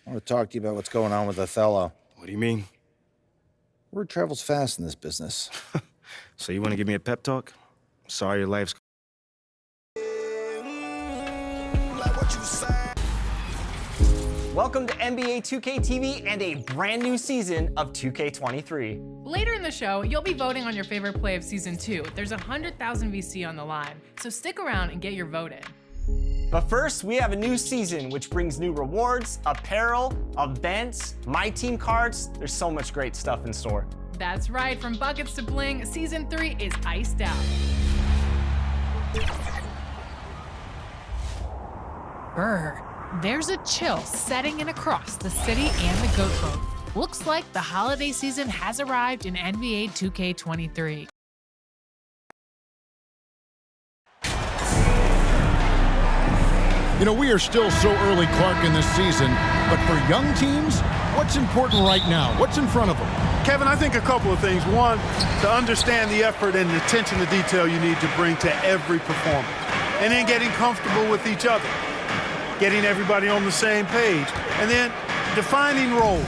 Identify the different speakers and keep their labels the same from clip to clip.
Speaker 1: I want to talk to you about what's going on with Othello.
Speaker 2: What do you mean?
Speaker 1: Word travels fast in this business.
Speaker 2: So you want to give me a pep talk? Sorry your life's...
Speaker 3: Welcome to NBA 2K TV and a brand new season of 2K23.
Speaker 4: Later in the show, you'll be voting on your favorite play of Season 2. There's 100,000 VC on the line, so stick around and get your vote in.
Speaker 3: But first, we have a new season, which brings new rewards, apparel, events, My Team cards. There's so much great stuff in store.
Speaker 4: That's right, from buckets to bling, Season 3 is iced out. Brr. There's a chill setting in across the city and the Goat Boat. Looks like the holiday season has arrived in NBA 2K23.
Speaker 5: You know, we are still so early, Clark, in this season, but for young teams, what's important right now? What's in front of them?
Speaker 6: Kevin, I think a couple of things. One, to understand the effort and attention to detail you need to bring to every performance. And then getting comfortable with each other. Getting everybody on the same page. And then defining roles.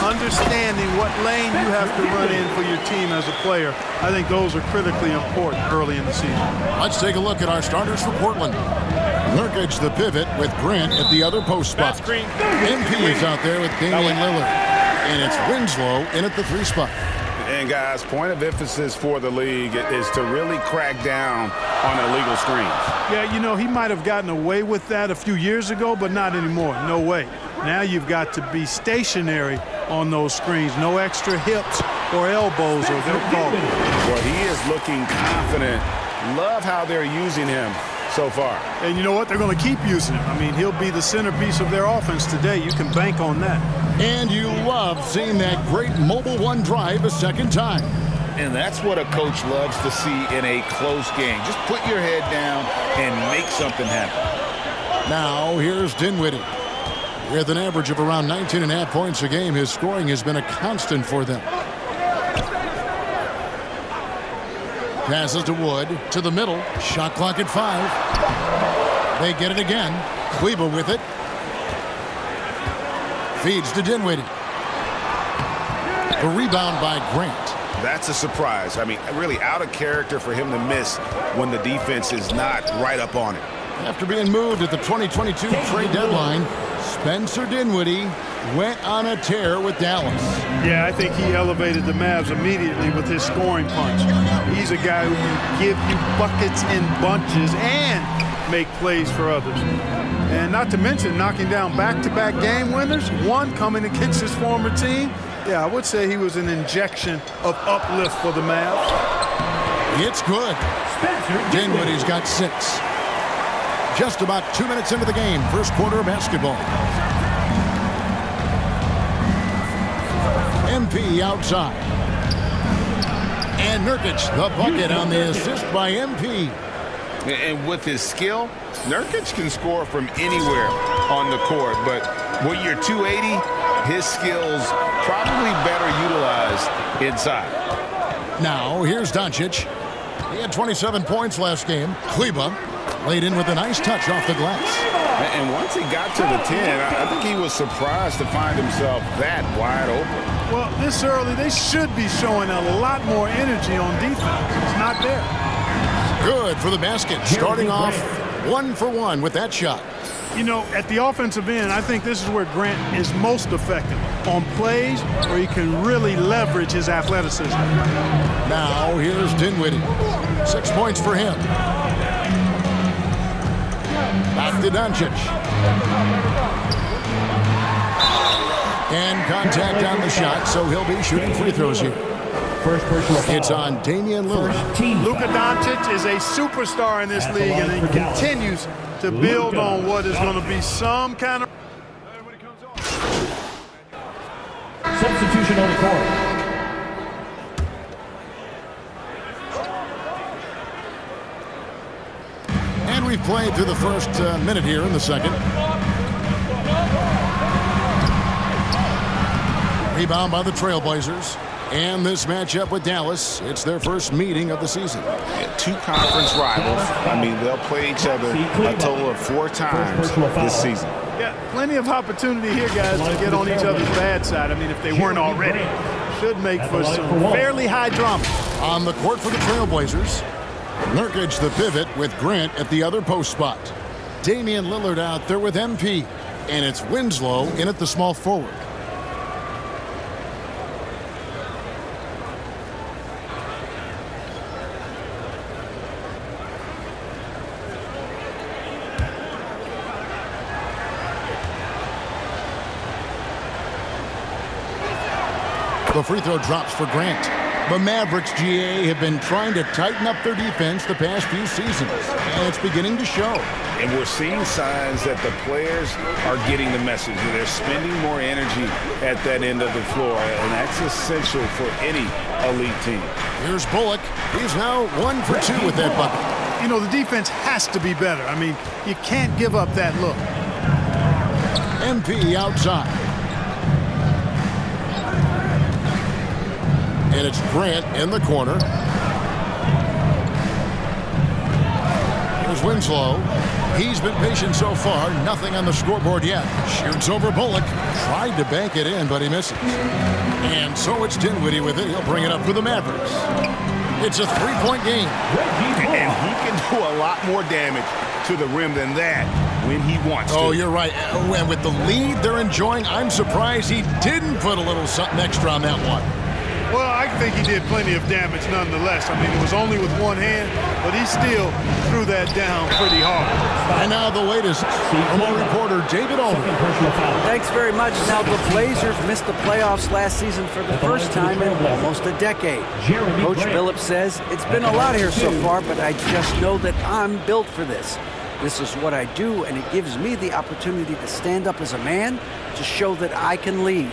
Speaker 6: Understanding what lane you have to run in for your team as a player. I think those are critically important early in the season.
Speaker 5: Let's take a look at our starters for Portland. Nurkic, the pivot, with Grant at the other post spot. MP is out there with Damian Lillard. And it's Winslow in at the 3 spot.
Speaker 7: And guys, point of emphasis for the league is to really crack down on illegal screens.
Speaker 6: Yeah, you know, he might have gotten away with that a few years ago, but not anymore. No way. Now you've got to be stationary on those screens. No extra hips or elbows, or they'll call it.
Speaker 7: Well, he is looking confident. Love how they're using him so far.
Speaker 6: And you know what? They're going to keep using him. I mean, he'll be the centerpiece of their offense today. You can bank on that.
Speaker 5: And you love seeing that great mobile one drive a second time.
Speaker 7: And that's what a coach loves to see in a close game. Just put your head down and make something happen.
Speaker 5: Now, here's Dinwiddie. With an average of around 19.5 points a game, his scoring has been a constant for them. Passes to Wood, to the middle. Shot clock at 5. They get it again. Kleber with it. Feeds to Dinwiddie. A rebound by Grant.
Speaker 7: That's a surprise. I mean, really out of character for him to miss when the defense is not right up on it.
Speaker 5: After being moved at the 2022 trade deadline, Spencer Dinwiddie went on a tear with Dallas.
Speaker 6: Yeah, I think he elevated the Mavs immediately with his scoring punch. He's a guy who can give you buckets in bunches and make plays for others. And not to mention knocking down back-to-back game winners, one coming against his former team. Yeah, I would say he was an injection of uplift for the Mavs.
Speaker 5: It's good. Dinwiddie's got 6. Just about 2 minutes into the game, first quarter of basketball. MP outside. And Nurkic, the bucket on the assist by MP.
Speaker 7: And with his skill, Nurkic can score from anywhere on the court. But when you're 280, his skills probably better utilized inside.
Speaker 5: Now, here's Doncic. He had 27 points last game. Kleber laid in with a nice touch off the glass.
Speaker 7: And once he got to the 10, I think he was surprised to find himself that wide open.
Speaker 6: Well, this early, they should be showing a lot more energy on defense. It's not there.
Speaker 5: Good for the basket. Starting off 1 for 1 with that shot.
Speaker 6: You know, at the offensive end, I think this is where Grant is most effective. On plays where he can really leverage his athleticism.
Speaker 5: Now, here's Dinwiddie. 6 points for him. Back to Doncic. And contact on the shot, so he'll be shooting free throws here. It's on Damian Lillard.
Speaker 6: Luka Doncic is a superstar in this league, and he continues to build on what is going to be some kind of...
Speaker 8: Substitution on the court.
Speaker 5: And we've played through the first minute here in the second. Rebound by the Trailblazers. And this matchup with Dallas, it's their first meeting of the season.
Speaker 7: Yeah, two conference rivals. I mean, they'll play each other a total of 4 times this season.
Speaker 6: Yeah, plenty of opportunity here, guys, to get on each other's bad side. I mean, if they weren't already. Should make for some fairly high drama.
Speaker 5: On the court for the Trailblazers, Nurkic the pivot with Grant at the other post spot. Damian Lillard out there with MP. And it's Winslow in at the small forward. The free throw drops for Grant. The Mavericks, GA, have been trying to tighten up their defense the past few seasons, and it's beginning to show.
Speaker 7: And we're seeing signs that the players are getting the message. They're spending more energy at that end of the floor, and that's essential for any elite team.
Speaker 5: Here's Bullock. He's now 1 for 2 with that bucket.
Speaker 6: You know, the defense has to be better. I mean, you can't give up that look.
Speaker 5: MP outside. And it's Grant in the corner. Here's Winslow. He's been patient so far. Nothing on the scoreboard yet. Shoots over Bullock. Tried to bank it in, but he misses. And so it's Dinwiddie with it. He'll bring it up for the Mavericks. It's a 3-point game.
Speaker 7: And he can do a lot more damage to the rim than that when he wants to.
Speaker 5: Oh, you're right. And with the lead they're enjoying, I'm surprised he didn't put a little something extra on that one.
Speaker 6: Well, I think he did plenty of damage nonetheless. I mean, it was only with one hand, but he still threw that down pretty hard.
Speaker 5: And now the latest from our reporter, David Aldridge.
Speaker 9: Thanks very much. Now, the Blazers missed the playoffs last season for the first time in almost a decade. Coach Billups says, it's been a lot here so far, but I just know that I'm built for this. This is what I do, and it gives me the opportunity to stand up as a man to show that I can lead.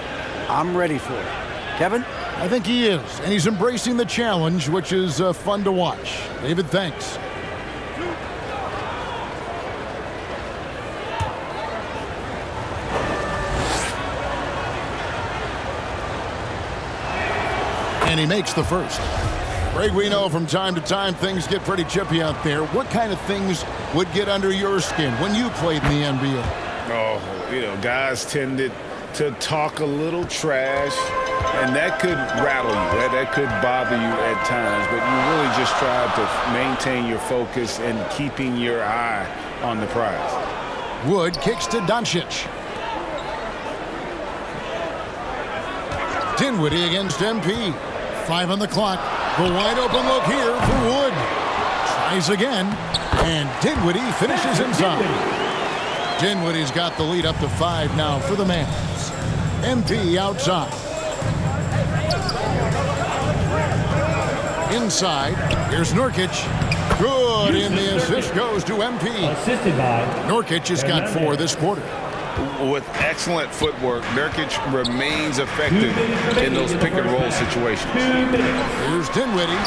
Speaker 9: I'm ready for it. Kevin?
Speaker 5: I think he is, and he's embracing the challenge, which is fun to watch. David, thanks. And he makes the first. Greg, we know from time to time things get pretty chippy out there. What kind of things would get under your skin when you played in the NBA?
Speaker 7: Oh, you know, guys tended to talk a little trash, and that could rattle you. That could bother you at times, but you really just try to maintain your focus and keeping your eye on the prize.
Speaker 5: Wood kicks to Doncic. Dinwiddie against MP. 5 on the clock. The wide open look here for Wood. Tries again, and Dinwiddie finishes inside. Dinwiddie's got the lead up to 5 now for the Mavs. MP outside. Inside, here's Nurkic. Good, and the assist goes to MP.
Speaker 8: Assisted by
Speaker 5: Nurkic has got 4 this quarter.
Speaker 7: With excellent footwork, Nurkic remains effective in those pick and roll situations.
Speaker 5: Here's Dinwiddie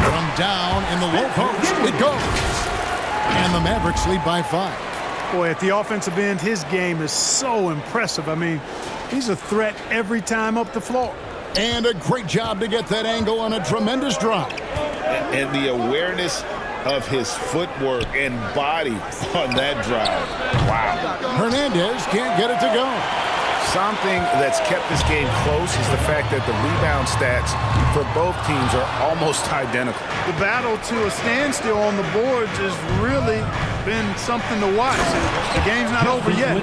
Speaker 5: from down in the low post. It goes. And the Mavericks lead by 5.
Speaker 6: Boy, at the offensive end, his game is so impressive. I mean, he's a threat every time up the floor.
Speaker 5: And a great job to get that angle on a tremendous drive.
Speaker 7: And the awareness of his footwork and body on that drive. Wow.
Speaker 5: Hernandez can't get it to go.
Speaker 7: Something that's kept this game close is the fact that the rebound stats for both teams are almost identical.
Speaker 6: The battle to a standstill on the boards has really been something to watch. The game's not over yet.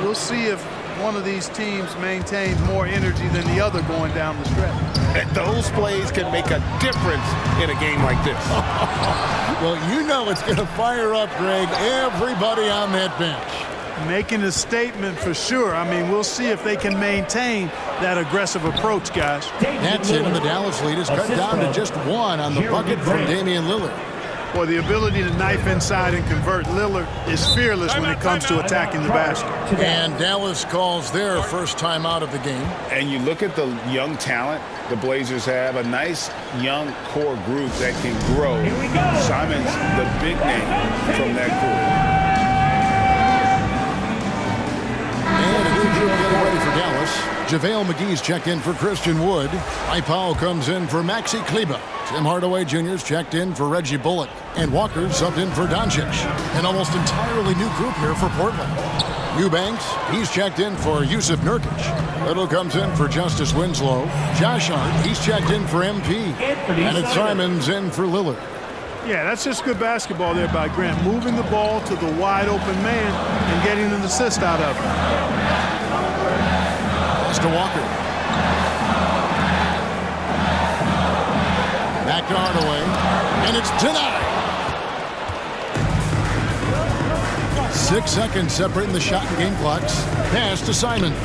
Speaker 6: We'll see if one of these teams maintains more energy than the other going down the stretch.
Speaker 7: And those plays can make a difference in a game like this.
Speaker 5: Well, you know it's going to fire up, Greg, everybody on that bench.
Speaker 6: Making a statement for sure. I mean, we'll see if they can maintain that aggressive approach, guys.
Speaker 5: That's it, and the Dallas lead is cut down to just 1 on the bucket from Damian Lillard.
Speaker 6: Boy, the ability to knife inside and convert Lillard is fearless when it comes to attacking the basket.
Speaker 5: And Dallas calls their first time out of the game.
Speaker 7: And you look at the young talent the Blazers have, a nice young core group that can grow. Simon's the big name from that group.
Speaker 5: And a good group getting ready for Dallas. Davis. JaVale McGee's checked in for Christian Wood. Mike Powell comes in for Maxi Kleber. Tim Hardaway Jr.'s checked in for Reggie Bullock. And Walker's subbed in for Doncic. An almost entirely new group here for Portland. Eubanks, he's checked in for Yusuf Nurkic. Little comes in for Justice Winslow. Josh Hart, he's checked in for MP. And it's Simons in for Lillard.
Speaker 6: Yeah, that's just good basketball there by Grant, moving the ball to the wide open man and getting an assist out of it.
Speaker 5: Pass to Walker. Back to Hardaway, and it's denied. 6 seconds separating the shot and game clocks. Pass to Simons.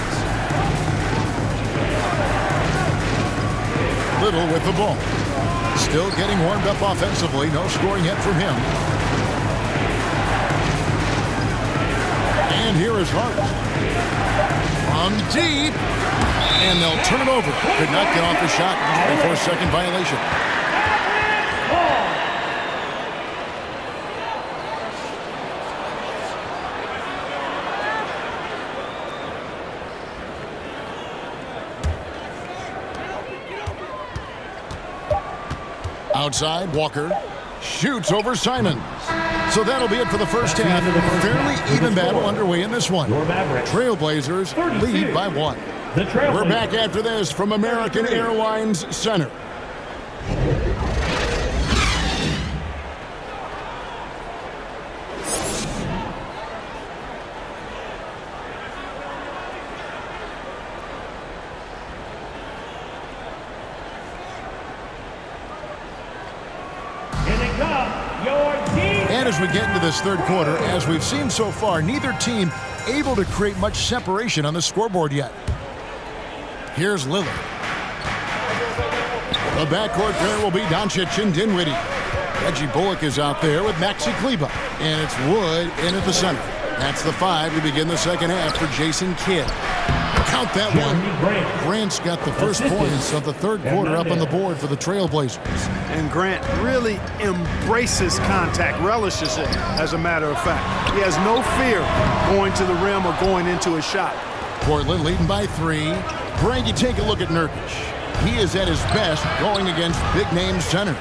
Speaker 5: Little with the ball. Still getting warmed up offensively. No scoring yet from him. And here is Hart. From deep. And they'll turn it over. Could not get off the shot before second violation. Outside, Walker shoots over Simons. So that'll be it for the first half. Fairly even battle underway in this one. Trailblazers lead by 1. We're back after this from American Airlines Center. And as we get into this third quarter, as we've seen so far, neither team able to create much separation on the scoreboard yet. Here's Lillard. The backcourt pair will be Doncic and Dinwiddie. Reggie Bullock is out there with Maxi Kleber. And it's Wood in at the center. That's the 5 to begin the second half for Jason Kidd. Count that one. Grant's got the first points of the third quarter up on the board for the Trailblazers.
Speaker 6: And Grant really embraces contact, relishes it, as a matter of fact. He has no fear going to the rim or going into a shot.
Speaker 5: Portland leading by 3. Greg, you take a look at Nurkic. He is at his best going against big-name centers.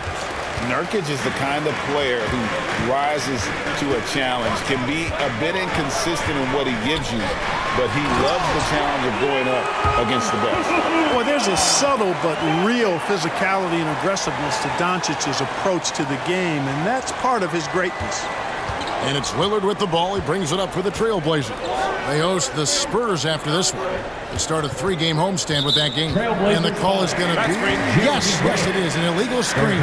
Speaker 7: Nurkic is the kind of player who rises to a challenge, can be a bit inconsistent in what he gives you, but he loves the challenge of going up against the best.
Speaker 6: Well, there's a subtle but real physicality and aggressiveness to Doncic's approach to the game, and that's part of his greatness.
Speaker 5: And it's Lillard with the ball. He brings it up for the Trailblazers. They host the Spurs after this one. They start a 3-game homestand with that game. And the call is going to be... Yes, it is. An illegal screen.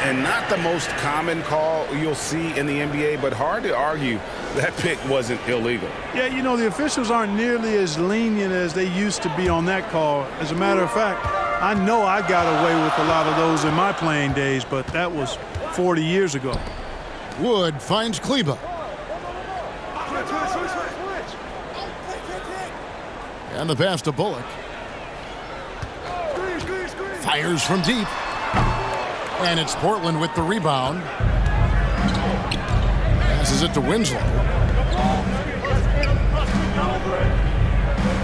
Speaker 7: And not the most common call you'll see in the NBA, but hard to argue that pick wasn't illegal.
Speaker 6: Yeah, you know, the officials aren't nearly as lenient as they used to be on that call. As a matter of fact, I know I got away with a lot of those in my playing days, but that was 40 years ago.
Speaker 5: Wood finds Kleber. And the pass to Bullock. Fires from deep. And it's Portland with the rebound. Passes it to Winslow.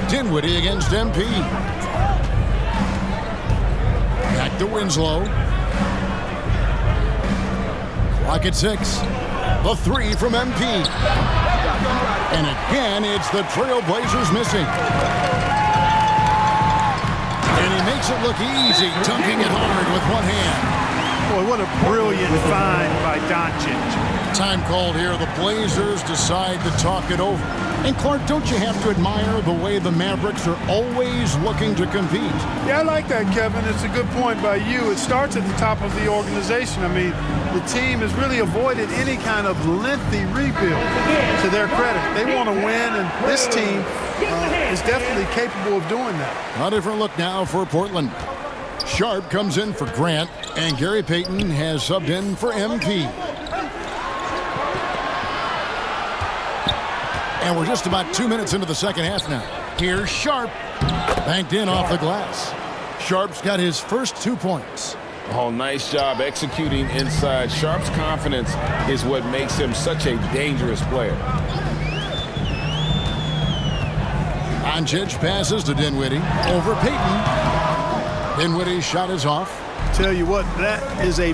Speaker 5: Dinwiddie against MP. Back to Winslow. Clock at 6. The 3 from MP. And again, it's the Trailblazers missing. And he makes it look easy, dunking it hard with one hand.
Speaker 6: Boy, what a brilliant find by Doncic.
Speaker 5: Time called here. The Blazers decide to talk it over. And Clark, don't you have to admire the way the Mavericks are always looking to compete?
Speaker 6: Yeah, I like that, Kevin. It's a good point by you. It starts at the top of the organization. I mean, the team has really avoided any kind of lengthy rebuild, to their credit. They want to win, and this team is definitely capable of doing that.
Speaker 5: A different look now for Portland. Sharp comes in for Grant, and Gary Payton has subbed in for MP. And we're just about 2 minutes into the second half now. Here's Sharp. Banked in off the glass. Sharp's got his first 2 points.
Speaker 7: Oh, nice job executing inside. Sharp's confidence is what makes him such a dangerous player.
Speaker 5: Doncic passes to Dinwiddie. Over Peyton. Dinwiddie's shot is off.
Speaker 6: Tell you what, that is a